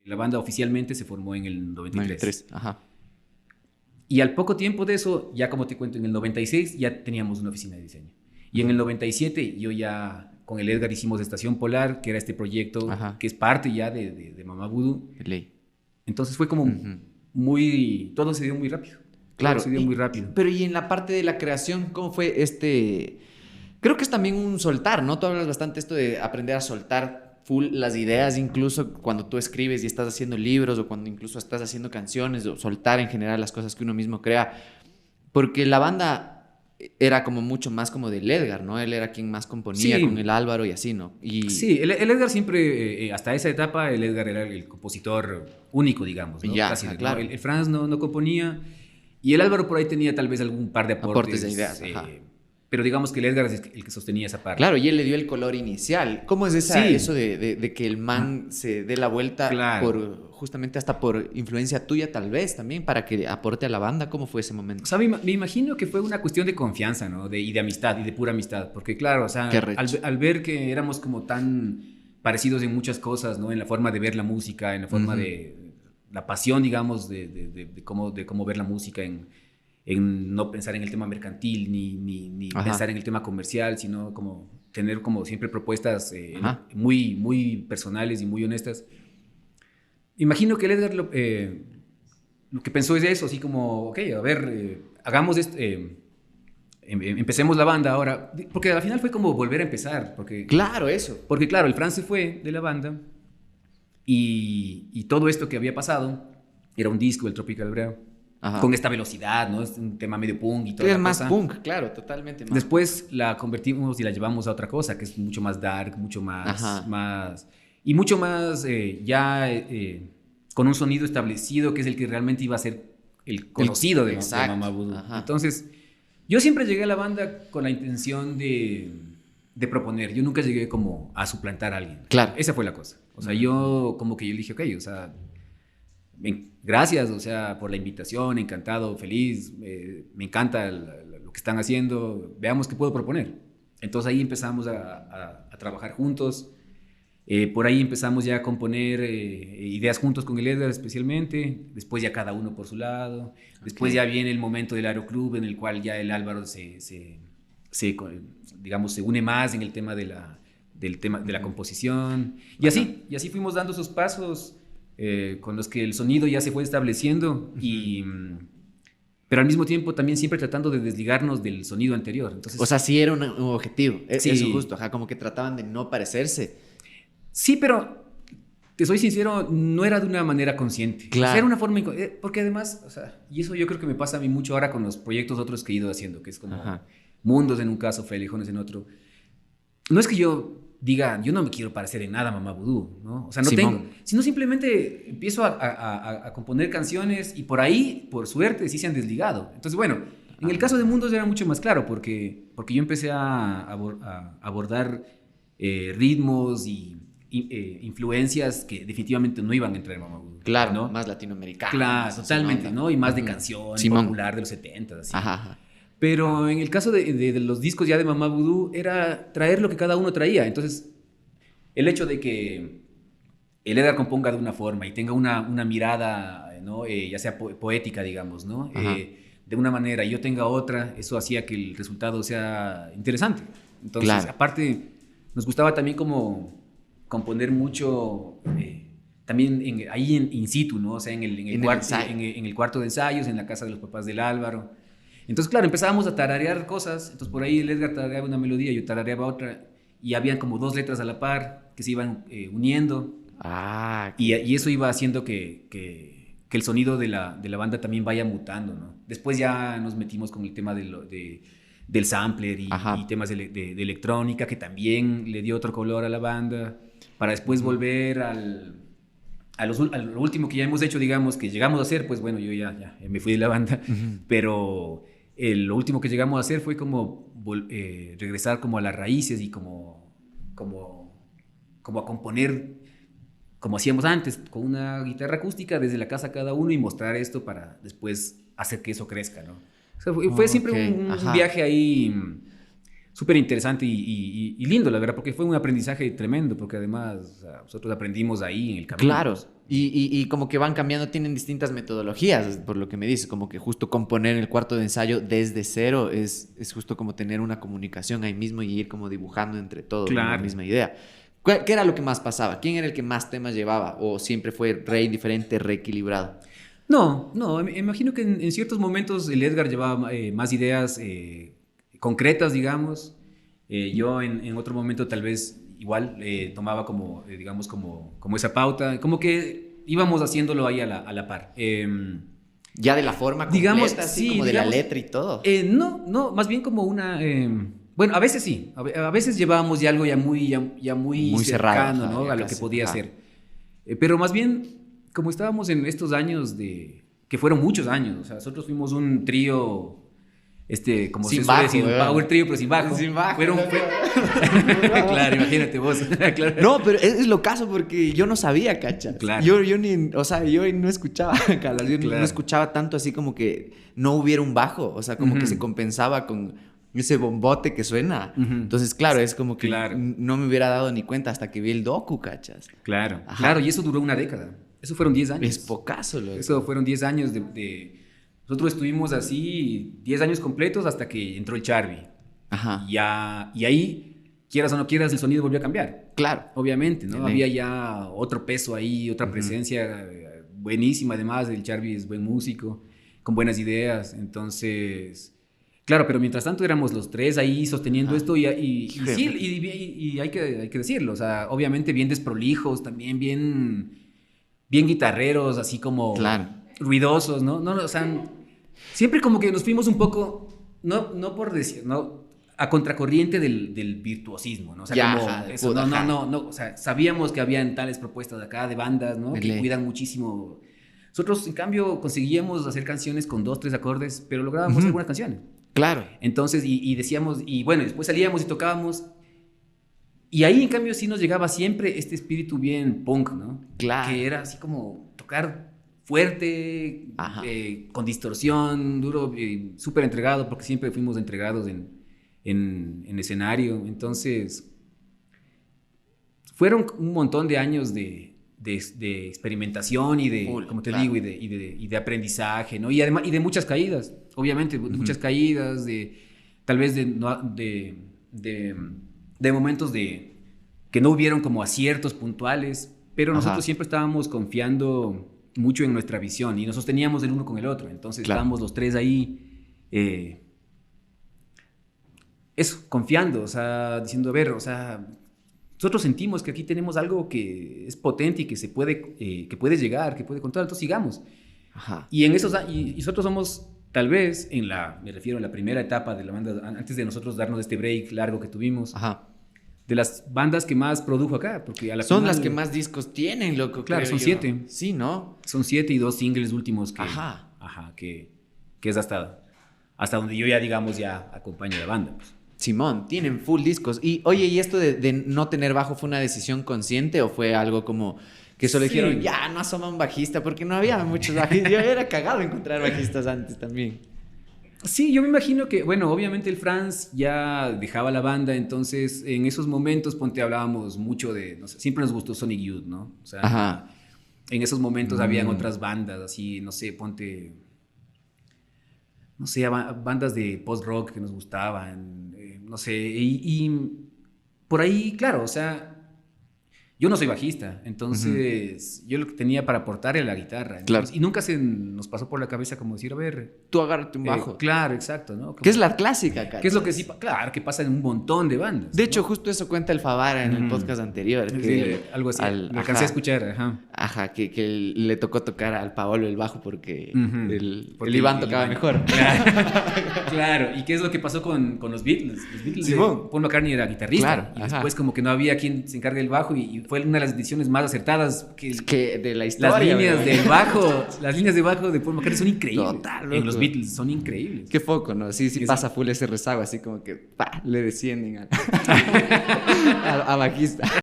La banda oficialmente se formó en el 93. 93, ajá. Y al poco tiempo de eso, ya como te cuento, en el 96 ya teníamos una oficina de diseño. Y en el 97 yo ya con el Edgar hicimos Estación Polar, que era este proyecto Ajá. que es parte ya de Mamá Voodoo. De ley. Entonces fue como muy... Todo se dio muy rápido. Claro. Todo se dio muy rápido. Pero y en la parte de la creación, ¿cómo fue este...? Creo que es también un soltar, ¿no? Tú hablas bastante esto de aprender a soltar full las ideas, incluso cuando tú escribes y estás haciendo libros o cuando incluso estás haciendo canciones, o soltar en general las cosas que uno mismo crea. Porque la banda era como mucho más como del Edgar, ¿no? Él era quien más componía, Sí. con el Álvaro y así, ¿no? Y... Sí, el Edgar siempre, hasta esa etapa, el Edgar era el compositor único, digamos, ¿no? Ya, Casi, claro. ¿no? El Franz no componía y el Álvaro por ahí tenía tal vez algún par de aportes de ideas, ajá. pero digamos que el Edgar es el que sostenía esa parte. Claro, y él le dio el color inicial. ¿Cómo es Sí. eso de que el man se dé la vuelta Claro. justamente hasta por influencia tuya tal vez también para que aporte a la banda? ¿Cómo fue ese momento? O sea, me imagino que fue una cuestión de confianza, ¿no? Y de amistad, y de pura amistad. Porque claro, o sea, al ver que éramos como tan parecidos en muchas cosas, ¿no? En la forma de ver la música, en la forma de... La pasión, digamos, de cómo ver la música, en no pensar en el tema mercantil, ni pensar en el tema comercial, sino como tener como siempre propuestas muy, muy personales y muy honestas. Imagino que el Edgar lo que pensó es eso, así como, ok, a ver, hagamos esto, empecemos la banda ahora, porque al final fue como volver a empezar, porque Claro, eso. porque claro, el Fran se fue de la banda y todo esto que había pasado era un disco, el Tropical Brew, con esta velocidad, ¿no? Es un tema medio punk y todo. Es más punk, claro, totalmente más. Después la convertimos y la llevamos a otra cosa, que es mucho más dark, mucho más y mucho más con un sonido establecido, que es el que realmente iba a ser el conocido de Mamá Voodoo. Entonces, yo siempre llegué a la banda con la intención de proponer. Yo nunca llegué como a suplantar a alguien. Claro. Esa fue la cosa. O sea, yo como que yo dije, ok, o sea, gracias, o sea, por la invitación, encantado, feliz, me encanta lo que están haciendo, veamos qué puedo proponer. Entonces ahí empezamos a trabajar juntos, por ahí empezamos ya a componer ideas juntos con el Edgar especialmente, después ya cada uno por su lado, después ya viene el momento del Aeroclub en el cual ya el Álvaro digamos, se une más en el tema del tema de la composición, y así fuimos dando esos pasos con los que el sonido ya se fue estableciendo pero al mismo tiempo también siempre tratando de desligarnos del sonido anterior. Entonces, o sea, sí era un objetivo, sí. Eso justo, como que trataban de no parecerse. Sí, pero te soy sincero, no era de una manera consciente. Claro. O sea, era una forma... porque además, o sea, y eso yo creo que me pasa a mí mucho ahora con los proyectos otros que he ido haciendo, que es como Mundos en un caso, Frailejones en otro. No es que yo diga, yo no me quiero parecer en nada a Mamá Voodoo, ¿no? O sea, no tengo... Sino simplemente empiezo a componer canciones y por ahí, por suerte, sí se han desligado. Entonces, bueno, en el caso de Mundos era mucho más claro porque yo empecé a abordar ritmos y influencias que definitivamente no iban a entrar en Mamá Voodoo. Claro, ¿no? Más latinoamericano. Claro, totalmente, ¿no? Y más de canción popular de los 70, así. Pero en el caso de los discos ya de Mamá Voodoo era traer lo que cada uno traía. Entonces, el hecho de que el Edgar componga de una forma y tenga una mirada, ¿no? Ya sea poética, digamos, ¿no? De una manera y yo tenga otra, eso hacía que el resultado sea interesante. Entonces, aparte, nos gustaba también como componer mucho también ahí in situ, ¿no? O sea, en el cuarto de ensayos, en la casa de los papás del Álvaro. Entonces, claro, empezábamos a tararear cosas. Entonces, por ahí el Edgar tarareaba una melodía, yo tarareaba otra. Y habían como dos letras a la par que se iban uniendo. Y eso iba haciendo que el sonido de la banda también vaya mutando, ¿no? Después ya nos metimos con el tema del sampler y temas de electrónica, que también le dio otro color a la banda. Para después volver a lo último que ya hemos hecho, digamos, que llegamos a hacer, pues bueno, yo ya me fui de la banda, pero lo último que llegamos a hacer fue como regresar como a las raíces y como a componer como hacíamos antes, con una guitarra acústica desde la casa cada uno y mostrar esto para después hacer que eso crezca, ¿no? O sea, fue siempre un viaje ahí súper interesante y lindo, la verdad, porque fue un aprendizaje tremendo, porque además, o sea, nosotros aprendimos ahí en el camino. Claro, y como que van cambiando, tienen distintas metodologías, por lo que me dices, como que justo componer el cuarto de ensayo desde cero es justo como tener una comunicación ahí mismo y ir como dibujando entre todos la misma idea. ¿Qué era lo que más pasaba? ¿Quién era el que más temas llevaba? ¿O siempre fue re indiferente, reequilibrado? No, me imagino que en ciertos momentos el Edgar llevaba más ideas concretas, digamos. Yo en otro momento tal vez igual tomaba como, digamos, como esa pauta, como que íbamos haciéndolo ahí a la par. Ya de la forma completa, digamos, así sí, como de digamos, la letra y todo. No, más bien como una... bueno, a veces sí, a veces llevábamos ya algo ya muy muy cercano, cerrado, ¿no? A lo que podía ser. Pero más bien, como estábamos en estos años que fueron muchos años, o sea, nosotros fuimos un trío... como sin se suele bajo, decir, un power trio, pero sin bajo. Sin bajo. Claro, imagínate vos. Claro. No, pero es lo caso porque yo no sabía, ¿cachas? Claro. Yo no escuchaba, Carlos, yo claro. no escuchaba tanto así como que no hubiera un bajo, o sea, como que se compensaba con ese bombote que suena. Entonces, claro, es como que no me hubiera dado ni cuenta hasta que vi el docu, ¿cachas? Claro, claro, y eso duró una década. Eso fueron 10 años. Es pocazo, loco. Eso fueron 10 años Nosotros estuvimos así 10 años completos hasta que entró el Charby. Ajá. Y ahí, quieras o no quieras, el sonido volvió a cambiar. Claro. Obviamente, ¿no? Había ya otro peso ahí, otra presencia buenísima. Además, el Charby es buen músico, con buenas ideas. Entonces, claro, pero mientras tanto éramos los tres ahí sosteniendo esto y hay que decirlo. O sea, obviamente bien desprolijos, también bien guitarreros, así como... Claro. Ruidosos, ¿no? O sea, siempre como que nos fuimos un poco, no por decir, ¿no? A contracorriente del virtuosismo, ¿no? O sea, ya, como ajá, eso, no, o sea, sabíamos que habían tales propuestas de acá, de bandas, ¿no? Que cuidan muchísimo. Nosotros, en cambio, conseguíamos hacer canciones con 2, 3 acordes, pero lográbamos hacer buenas canciones. Claro. Entonces, y decíamos, y bueno, después salíamos y tocábamos, y ahí, en cambio, sí nos llegaba siempre este espíritu bien punk, ¿no? Claro. Que era así como tocar fuerte, con distorsión, duro, súper entregado, porque siempre fuimos entregados en escenario. Entonces, fueron un montón de años de experimentación y de, como te digo, y de aprendizaje, ¿no? Y además, y de muchas caídas, obviamente, muchas caídas, tal vez de momentos que no hubieron como aciertos puntuales, pero nosotros siempre estábamos confiando mucho en nuestra visión y nos sosteníamos el uno con el otro. Entonces estábamos los tres ahí, eso, confiando, o sea, diciendo, a ver, o sea, nosotros sentimos que aquí tenemos algo que es potente y que se puede, que puede llegar, que puede controlar, entonces sigamos. Ajá. Y nosotros somos, tal vez, me refiero a la primera etapa de la banda, antes de nosotros darnos este break largo que tuvimos. Ajá. De las bandas que más produjo acá, porque a la son final, las que más discos tienen, loco. Claro, son 7. Sí, ¿no? Son 7 y 2 singles últimos que es hasta donde yo ya, digamos, ya acompaño a la banda. Pues. Simón, tienen full discos. Y, oye, ¿y esto de no tener bajo fue una decisión consciente o fue algo como que solo dijeron, ya, no asoma un bajista? Porque no había muchos bajistas. Yo era cagado encontrar bajistas antes también. Sí, yo me imagino que, bueno, obviamente el Franz ya dejaba la banda, entonces en esos momentos, hablábamos mucho de, no sé, siempre nos gustó Sonic Youth, ¿no? O sea, en esos momentos habían otras bandas, así, no sé, bandas de post-rock que nos gustaban, no sé, y por ahí, claro, o sea, yo no soy bajista, entonces yo lo que tenía para aportar era la guitarra. Entonces, y nunca se nos pasó por la cabeza como decir, a ver... Tú agárrate un bajo. Claro, exacto, ¿no? Que es la clásica, ¿cachai? Que es lo que sí, claro, que pasa en un montón de bandas. De hecho, justo eso cuenta el Favara en el podcast anterior. Que algo así, lo alcancé a escuchar, Ajá, que le tocó tocar al Paolo el bajo porque el Iván tocaba mejor. Claro, y qué es lo que pasó con los Beatles. Los Beatles, Paul McCartney era guitarrista, y después como que no había quien se encargue del bajo y fue una de las decisiones más acertadas que de la historia. Las líneas de bajo de Paul McCartney son increíbles. Total, en los Beatles son increíbles. Qué foco, ¿no? Sí pasa full ese rezago, así como que le descienden a bajista.